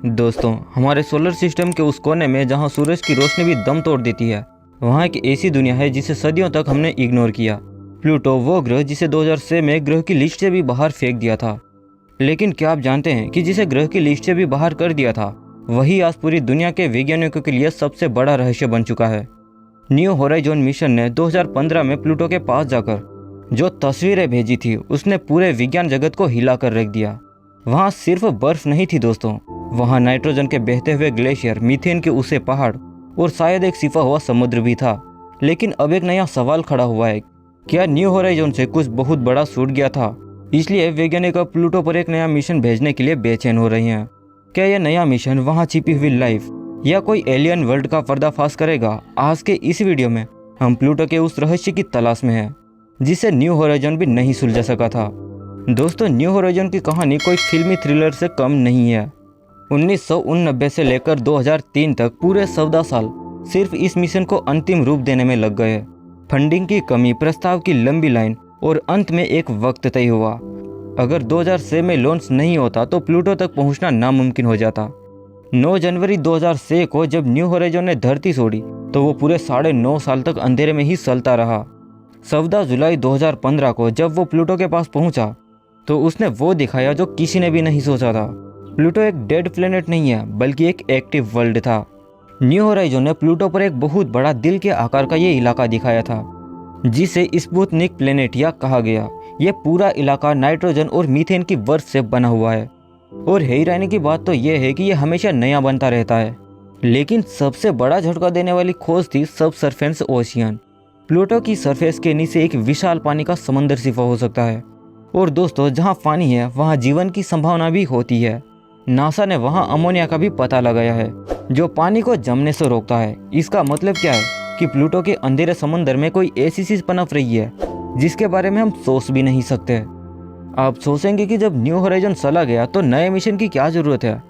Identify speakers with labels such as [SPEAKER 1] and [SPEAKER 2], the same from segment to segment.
[SPEAKER 1] दोस्तों, हमारे solar system के उस कोने में जहां सूरज की रोशनी भी दम तोड़ देती है, वहां एक ऐसी दुनिया है जिसे सदियों तक हमने इग्नोर किया। प्लूटो, वो ग्रह जिसे 2006 में ग्रह की लिस्ट से भी बाहर फेंक दिया था। लेकिन क्या आप जानते हैं कि जिसे ग्रह की लिस्ट से भी बाहर कर दिया था, वही आज पूरी दुनिया के वैज्ञानिकों के लिए सबसे बड़ा रहस्य बन चुका है। न्यू होराइजन मिशन ने 2015 में प्लूटो के पास जाकर जो तस्वीरें भेजी थी, उसने पूरे विज्ञान जगत को हिला कर रख दिया। वहाँ सिर्फ बर्फ नहीं थी दोस्तों, वहाँ नाइट्रोजन के बहते हुए ग्लेशियर, मीथेन के ऊंचे पहाड़ और शायद एक सिफा हुआ समुद्र भी था। लेकिन अब एक नया सवाल खड़ा हुआ है, क्या न्यू होराइजन से कुछ बहुत बड़ा छूट गया था? इसलिए वैज्ञानिक अब प्लूटो पर एक नया मिशन भेजने के लिए बेचैन हो रही हैं। क्या यह नया मिशन वहाँ छिपी हुई लाइफ या कोई एलियन वर्ल्ड का पर्दाफाश करेगा? आज के इस वीडियो में हम प्लूटो के उस रहस्य की तलाश में हैं जिसे न्यू होराइजन भी नहीं सुलझा सका था। दोस्तों, न्यू होराइजन की कहानी कोई फिल्मी थ्रिलर से कम नहीं है। 1989 से लेकर 2003 तक पूरे 14 साल सिर्फ इस मिशन को अंतिम रूप देने में लग गए। फंडिंग की कमी, प्रस्ताव की लंबी लाइन और अंत में एक वक्त तय हुआ। अगर 2006 में लॉन्च नहीं होता तो प्लूटो तक पहुंचना नामुमकिन हो जाता। 9 जनवरी 2006 को जब न्यू होराइजन ने धरती छोड़ी तो वो पूरे 9.5 साल तक अंधेरे में ही चलता रहा। 14 जुलाई 2015 को जब वो प्लूटो के पास पहुंचा तो उसने वो दिखाया जो किसी ने भी नहीं सोचा था। प्लूटो एक डेड प्लेनेट नहीं है, बल्कि एक एक्टिव वर्ल्ड था। न्यू होराइजन ने प्लूटो पर एक बहुत बड़ा दिल के आकार का ये इलाका दिखाया था, जिसे स्पुतनिक प्लेनेट या कहा गया। ये पूरा इलाका नाइट्रोजन और मीथेन की बर्फ से बना हुआ है। और हैरानी की बात तो ये है कि ये हमेशा नया बनता रहता है। लेकिन सबसे बड़ा झटका देने वाली खोज थी सब सरफेस ओशियन। प्लूटो की सरफेस के नीचे एक विशाल पानी का समंदर सिफा हो सकता है। और दोस्तों, जहाँ पानी है वहाँ जीवन की संभावना भी होती है। नासा ने वहाँ अमोनिया का भी पता लगाया है, जो पानी को जमने से रोकता है। इसका मतलब क्या है कि प्लूटो के अंधेरे समंदर में कोई ऐसी चीज पनप रही है जिसके बारे में हम सोच भी नहीं सकते। आप सोचेंगे कि जब न्यू होराइजन चला गया तो नए मिशन की क्या जरूरत है?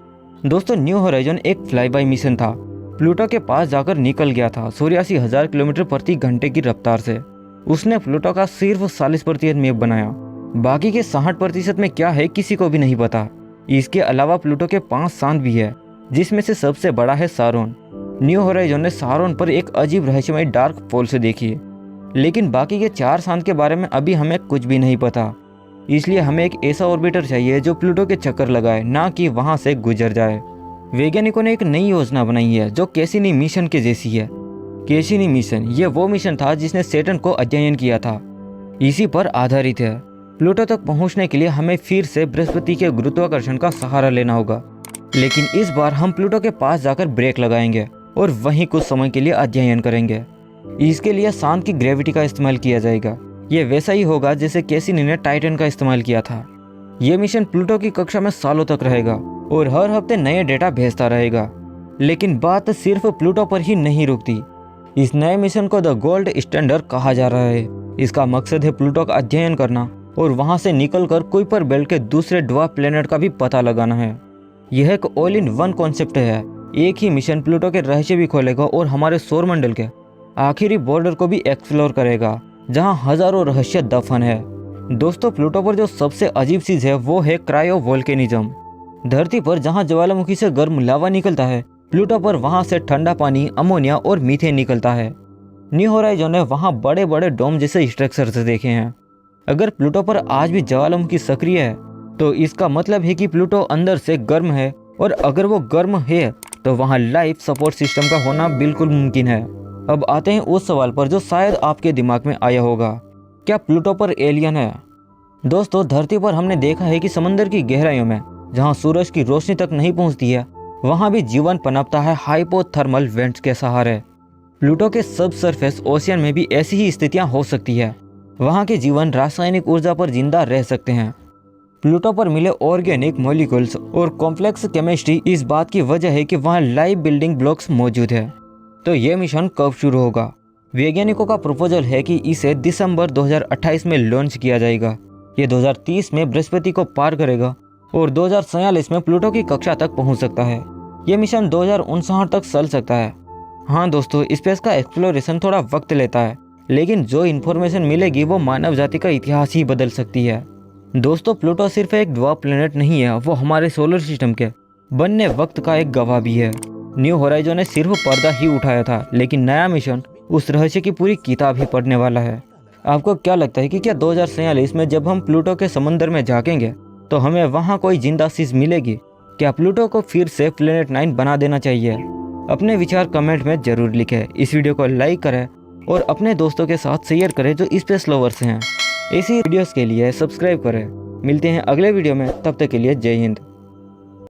[SPEAKER 1] दोस्तों, न्यू होराइजन एक फ्लाई बाय मिशन था। प्लूटो के पास जाकर निकल गया था 84,000 किलोमीटर प्रति घंटे की रफ्तार से। उसने प्लूटो का सिर्फ 40% मैप बनाया। बाकी के 60% में क्या है किसी को भी नहीं पता। इसके अलावा प्लूटो के 5 चांद भी है, जिसमें से सबसे बड़ा है सारोन। न्यू होराइजन ने सारोन पर एक अजीब रहस्यमय डार्क पोल से देखी है। लेकिन बाकी के 4 चांद के बारे में अभी हमें कुछ भी नहीं पता। इसलिए हमें एक ऐसा ऑर्बिटर चाहिए जो प्लूटो के चक्कर लगाए, ना कि वहां से गुजर जाए। वैज्ञानिकों ने एक नई योजना बनाई है जो कैसिनी मिशन के जैसी है। कैसिनी मिशन ये वो मिशन था जिसने सैटर्न को अध्ययन किया था। इसी पर आधारित है। प्लूटो तक पहुंचने के लिए हमें फिर से बृहस्पति के गुरुत्वाकर्षण का सहारा लेना होगा। लेकिन इस बार हम प्लूटो के पास जाकर ब्रेक लगाएंगे और वहीं कुछ समय के लिए अध्ययन करेंगे। इसके लिए सान की ग्रेविटी का इस्तेमाल किया जाएगा। ये वैसा ही होगा जैसे कैसिनी ने टाइटन का इस्तेमाल किया था। ये मिशन प्लूटो की कक्षा में सालों तक रहेगा और हर हफ्ते नए डेटा भेजता रहेगा। लेकिन बात सिर्फ प्लूटो पर ही नहीं रुकती। इस नए मिशन को द गोल्ड स्टैंडर्ड कहा जा रहा है। इसका मकसद है प्लूटो का अध्ययन करना और वहां से निकलकर कुइपर बेल्ट के दूसरे ड्वार्फ प्लेनेट का भी पता लगाना है। यह एक ऑल इन वन कॉन्सेप्ट है। एक ही मिशन प्लूटो के रहस्य भी खोलेगा और हमारे सौरमंडल के आखिरी बॉर्डर को भी एक्सप्लोर करेगा, जहां हजारों रहस्य दफन है। दोस्तों, प्लूटो पर जो सबसे अजीब चीज है वो है क्रायो वोल्केनिज्म। धरती पर जहां ज्वालामुखी से गर्म लावा निकलता है, प्लूटो पर वहां से ठंडा पानी, अमोनिया और मीथेन निकलता है। न्यू होराइजन ने वहां बड़े बड़े डोम जैसे स्ट्रक्चर्स देखे हैं। अगर प्लूटो पर आज भी ज्वालामुखी सक्रिय है तो इसका मतलब है कि प्लूटो अंदर से गर्म है, और अगर वो गर्म है तो वहाँ लाइफ सपोर्ट सिस्टम का होना बिल्कुल मुमकिन है। अब आते हैं उस सवाल पर जो शायद आपके दिमाग में आया होगा, क्या प्लूटो पर एलियन है? दोस्तों, धरती पर हमने देखा है कि समंदर की गहराइयों में जहाँ सूरज की रोशनी तक नहीं पहुँचती है, वहाँ भी जीवन पनपता है हाइपोथर्मल वेंट्स के सहारे। प्लूटो के सब सरफेस ओशियन में भी ऐसी ही स्थितियाँ हो सकती है। वहाँ के जीवन रासायनिक ऊर्जा पर जिंदा रह सकते हैं। प्लूटो पर मिले ऑर्गेनिक मॉलिक्यूल्स और कॉम्प्लेक्स केमिस्ट्री इस बात की वजह है कि वहाँ लाइव बिल्डिंग ब्लॉक्स मौजूद है। तो ये मिशन कब शुरू होगा? वैज्ञानिकों का प्रपोजल है कि इसे दिसंबर 2028 में लॉन्च किया जाएगा। ये 2030 में बृहस्पति को पार करेगा और 2047 में प्लूटो की कक्षा तक पहुँच सकता है। ये मिशन 2059 तक चल सकता है। हाँ दोस्तों, स्पेस का एक्सप्लोरेशन थोड़ा वक्त लेता है, लेकिन जो इन्फॉर्मेशन मिलेगी वो मानव जाति का इतिहास ही बदल सकती है। दोस्तों, प्लूटो सिर्फ एक ड्वार्फ प्लेनेट नहीं है, वो हमारे सोलर सिस्टम के बनने वक्त का एक गवाह भी है। न्यू होराइजन ने सिर्फ पर्दा ही उठाया था, लेकिन नया मिशन उस रहस्य की पूरी किताब ही पढ़ने वाला है। आपको क्या लगता है कि क्या 2047 में जब हम प्लूटो के समंदर में झांकेंगे तो हमें वहाँ कोई जिंदा चीज मिलेगी? क्या प्लूटो को फिर से प्लेनेट 9 बना देना चाहिए? अपने विचार कमेंट में जरूर लिखें। इस वीडियो को लाइक करें और अपने दोस्तों के साथ शेयर करें जो स्पेस लवर्स हैं। ऐसी वीडियोस के लिए सब्सक्राइब करें। मिलते हैं अगले वीडियो में, तब तक के लिए जय हिंद।